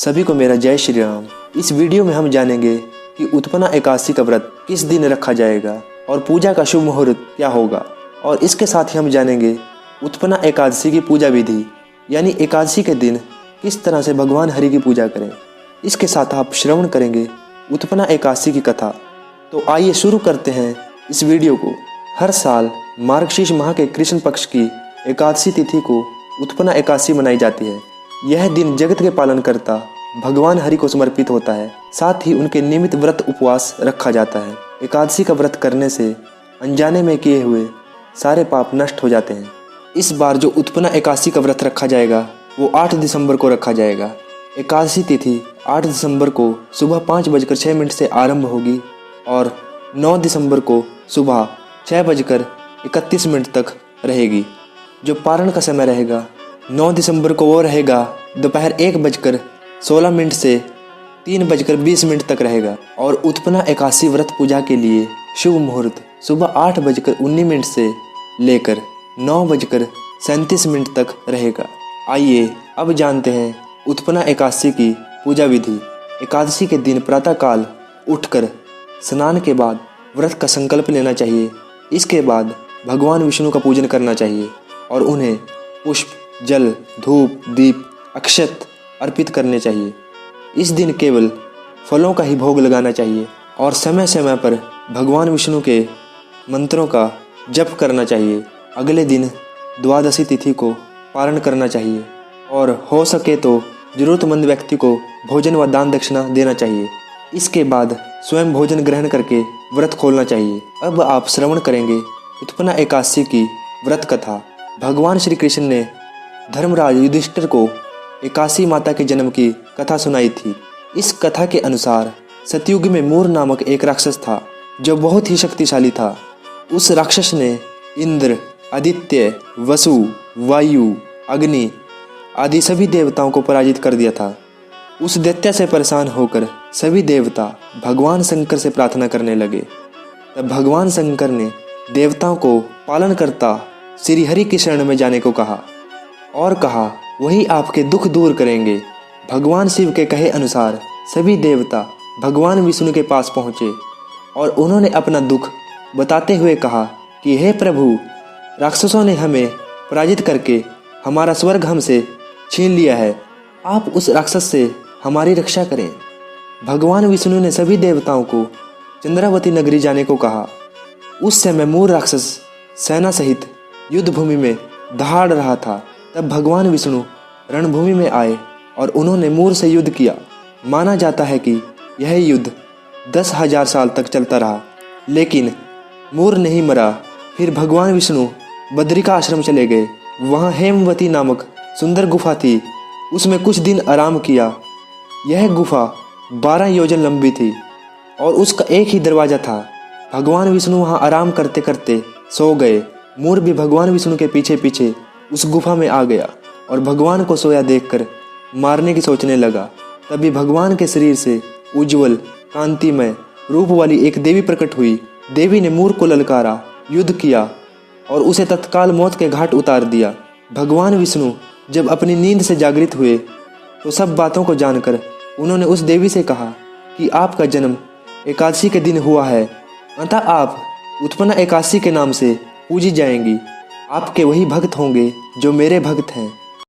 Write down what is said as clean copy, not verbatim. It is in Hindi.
सभी को मेरा जय श्री राम। इस वीडियो में हम जानेंगे कि उत्पन्ना एकादशी का व्रत किस दिन रखा जाएगा और पूजा का शुभ मुहूर्त क्या होगा। और इसके साथ ही हम जानेंगे उत्पन्ना एकादशी की पूजा विधि, यानी एकादशी के दिन किस तरह से भगवान हरि की पूजा करें। इसके साथ आप श्रवण करेंगे उत्पन्ना एकादशी की कथा। तो आइए शुरू करते हैं इस वीडियो को। हर साल मार्गशीर्ष माह के कृष्ण पक्ष की एकादशी तिथि को उत्पन्ना एकादशी मनाई जाती है। यह दिन जगत के पालनकर्ता भगवान हरि को समर्पित होता है। साथ ही उनके नियमित व्रत उपवास रखा जाता है। एकादशी का व्रत करने से अनजाने में किए हुए सारे पाप नष्ट हो जाते हैं। इस बार जो उत्पन्ना एकादशी का व्रत रखा जाएगा वो 8 दिसंबर को रखा जाएगा। एकादशी तिथि 8 दिसंबर को सुबह 5:06 से आरंभ होगी और 9 दिसंबर को सुबह 6:31 तक रहेगी। जो पारण का समय रहेगा 9 दिसंबर को वो रहेगा दोपहर 1:16 से 3:20 तक रहेगा। और उत्पन्ना एकादशी व्रत पूजा के लिए शुभ मुहूर्त सुबह 8:19 से लेकर 9:37 तक रहेगा। आइए अब जानते हैं उत्पन्ना एकादशी की पूजा विधि। एकादशी के दिन प्रातःकाल उठकर स्नान के बाद व्रत का संकल्प लेना चाहिए। इसके बाद भगवान विष्णु का पूजन करना चाहिए और उन्हें पुष्प, जल, धूप, दीप, अक्षत अर्पित करने चाहिए। इस दिन केवल फलों का ही भोग लगाना चाहिए और समय समय पर भगवान विष्णु के मंत्रों का जप करना चाहिए। अगले दिन द्वादशी तिथि को पारण करना चाहिए और हो सके तो जरूरतमंद व्यक्ति को भोजन व दान दक्षिणा देना चाहिए। इसके बाद स्वयं भोजन ग्रहण करके व्रत खोलना चाहिए। अब आप श्रवण करेंगे उत्पन्ना एकादशी की व्रत कथा। भगवान श्री कृष्ण ने धर्मराज युधिष्ठिर को एकादशी माता के जन्म की कथा सुनाई थी। इस कथा के अनुसार सतयुग में मूर नामक एक राक्षस था जो बहुत ही शक्तिशाली था। उस राक्षस ने इंद्र, आदित्य, वसु, वायु, अग्नि आदि सभी देवताओं को पराजित कर दिया था। उस दैत्य से परेशान होकर सभी देवता भगवान शंकर से प्रार्थना करने लगे। तब भगवान शंकर ने देवताओं को पालनकर्ता श्री हरि की शरण में जाने को कहा और कहा वही आपके दुख दूर करेंगे। भगवान शिव के कहे अनुसार सभी देवता भगवान विष्णु के पास पहुँचे और उन्होंने अपना दुख बताते हुए कहा कि हे प्रभु, राक्षसों ने हमें पराजित करके हमारा स्वर्ग हमसे छीन लिया है। आप उस राक्षस से हमारी रक्षा करें। भगवान विष्णु ने सभी देवताओं को चंद्रावती नगरी जाने को कहा। उस समय मूर राक्षस सेना सहित युद्ध भूमि में दहाड़ रहा था। तब भगवान विष्णु रणभूमि में आए और उन्होंने मूर से युद्ध किया। माना जाता है कि यह युद्ध 10,000 साल तक चलता रहा, लेकिन मूर नहीं मरा। फिर भगवान विष्णु बद्रिका आश्रम चले गए। वहाँ हेमवती नामक सुंदर गुफा थी। उसमें कुछ दिन आराम किया। यह गुफा 12 योजन लंबी थी और उसका एक ही दरवाजा था। भगवान विष्णु वहाँ आराम करते करते सो गए। मूर भी भगवान विष्णु के पीछे पीछे उस गुफा में आ गया और भगवान को सोया देखकर मारने की सोचने लगा। तभी भगवान के शरीर से उज्जवल कांतिमय रूप वाली एक देवी प्रकट हुई। देवी ने मूर को ललकारा, युद्ध किया और उसे तत्काल मौत के घाट उतार दिया। भगवान विष्णु जब अपनी नींद से जागृत हुए तो सब बातों को जानकर उन्होंने उस देवी से कहा कि आपका जन्म एकादशी के दिन हुआ है, अतः आप उत्पन्ना एकादशी के नाम से पूजी जाएंगी। आपके वही भक्त होंगे जो मेरे भक्त हैं।